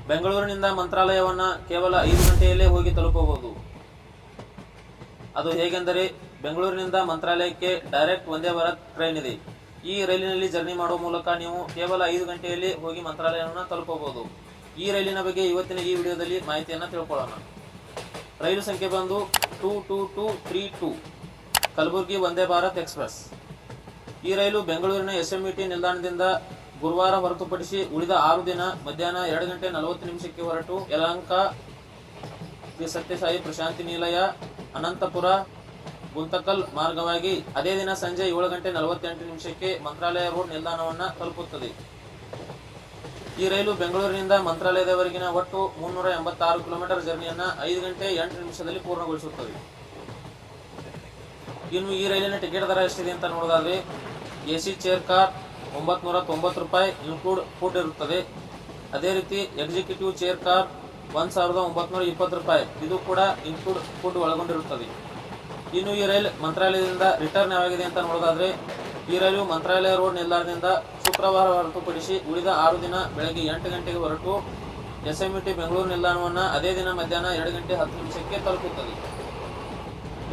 ಬೆಂಗಳೂರಿನಿಂದ ಮಂತ್ರಾಲಯವನ್ನ ಕೇವಲ 5 ಗಂಟೆಯಲ್ಲೇ ಹೋಗಿ ತಲುಪಬಹುದು. ಅದು ಹೇಗೆಂದರೆ ಬೆಂಗಳೂರಿನಿಂದ ಮಂತ್ರಾಲಯಕ್ಕೆ ಡೈರೆಕ್ಟ್ ವಂದೇ ಭಾರತ್ ಟ್ರೈನ್ ಇದೆ. ಈ ರೈಲಿನಲ್ಲಿ ಜರ್ನಿ ಮಾಡುವ ಮೂಲಕ ನೀವು ಕೇವಲ 5 ಗಂಟೆಯಲ್ಲಿ ಹೋಗಿ ಮಂತ್ರಾಲಯವನ್ನು ತಲುಪಬಹುದು. ಈ ರೈಲಿನ ಬಗ್ಗೆ ಇವತ್ತಿನ ಈ ವಿಡಿಯೋದಲ್ಲಿ ಮಾಹಿತಿಯನ್ನು ತಿಳ್ಕೊಳ್ಳೋಣ. ರೈಲು ಸಂಖ್ಯೆ ಬಂದು 22232 ಕಲಬುರಗಿ ವಂದೇ ಭಾರತ್ ಎಕ್ಸ್ಪ್ರೆಸ್. ಈ ರೈಲು ಬೆಂಗಳೂರಿನ SMET ನಿಲ್ದಾಣದಿಂದ ಗುರುವಾರ ಹೊರತುಪಡಿಸಿ ಉಳಿದ 6 ದಿನ ಮಧ್ಯಾಹ್ನ 2 ಗಂಟೆ 40 ನಿಮಿಷಕ್ಕೆ ಹೊರಟು ಯಲಹಂಕ, ಶ್ರೀ ಸತ್ಯಸಾಯಿ ಪ್ರಶಾಂತಿ ನಿಲಯ, ಅನಂತಪುರ, ಗುಂತಕಲ್ ಮಾರ್ಗವಾಗಿ ಅದೇ ದಿನ ಸಂಜೆ 7 ಗಂಟೆ 48 ನಿಮಿಷಕ್ಕೆ ಮಂತ್ರಾಲಯ ರೋಡ್ ನಿಲ್ದಾಣವನ್ನು ತಲುಪುತ್ತದೆ. ಈ ರೈಲು ಬೆಂಗಳೂರಿನಿಂದ ಮಂತ್ರಾಲಯದವರೆಗಿನ ಒಟ್ಟು 386 ಕಿಲೋಮೀಟರ್ ಜರ್ನಿಯನ್ನು 5 ಗಂಟೆ 8 ನಿಮಿಷದಲ್ಲಿ ಪೂರ್ಣಗೊಳಿಸುತ್ತದೆ. ಇನ್ನು ಈ ರೈಲಿನ ಟಿಕೆಟ್ ದರ ಎಷ್ಟಿದೆ ಅಂತ ನೋಡೋದಾದ್ರೆ AC ಚೇರ್ ಕಾರ್ 990 ರೂಪಾಯಿ ಇನ್ಕ್ಲೂಡ್ ಫುಡ್ ಇರುತ್ತದೆ. ಅದೇ ರೀತಿ ಎಕ್ಸಿಕ್ಯೂಟಿವ್ ಚೇರ್ ಕಾರ್ 1920 ರೂಪಾಯಿ, ಇದು ಕೂಡ ಇನ್ಕ್ಲೂಡ್ ಫುಡ್ ಒಳಗೊಂಡಿರುತ್ತದೆ. ಇನ್ನು ಈ ರೈಲ್ ಮಂತ್ರಾಲಯದಿಂದ ರಿಟರ್ನ್ ಯಾವಾಗಿದೆ ಅಂತ ನೋಡೋದಾದ್ರೆ ಈ ರೈಲು ಮಂತ್ರಾಲಯ ರೋಡ್ ನಿಲ್ದಾಣದಿಂದ ಶುಕ್ರವಾರ ಹೊರತುಪಡಿಸಿ ಉಳಿದ 6 ದಿನ ಬೆಳಗ್ಗೆ 8 ಗಂಟೆಗೆ ಹೊರಟು SMET ಬೆಂಗಳೂರು ನಿಲ್ದಾಣವನ್ನು ಅದೇ ದಿನ ಮಧ್ಯಾಹ್ನ 2 ಗಂಟೆ 10 ನಿಮಿಷಕ್ಕೆ ತಲುಪುತ್ತದೆ.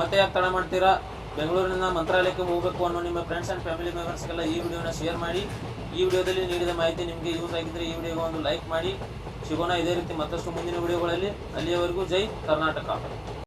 ಮತ್ತೆ ಯಾಕೆ ತಡ ಮಾಡ್ತೀರಾ? ಬೆಂಗಳೂರಿನಿಂದ ಮಂತ್ರಾಲಯಕ್ಕೆ ಹೋಗಬೇಕು ಅನ್ನೋ ನಿಮ್ಮ ಫ್ರೆಂಡ್ಸ್ ಆ್ಯಂಡ್ ಫ್ಯಾಮಿಲಿ ಮೆಂಬರ್ಸ್ಗೆಲ್ಲ ಈ ವಿಡಿಯೋನ ಶೇರ್ ಮಾಡಿ. ಈ ವಿಡಿಯೋದಲ್ಲಿ ನೀಡಿದ ಮಾಹಿತಿ ನಿಮಗೆ ಯೂಸ್ ಆಗಿದ್ದರೆ ಈ ವಿಡಿಯೋಗೆ ಒಂದು ಲೈಕ್ ಮಾಡಿ. ಸಿಗೋಣ ಇದೇ ರೀತಿ ಮತ್ತಷ್ಟು ಮುಂದಿನ ವಿಡಿಯೋಗಳಲ್ಲಿ. ಅಲ್ಲಿಯವರೆಗೂ ಜೈ ಕರ್ನಾಟಕ.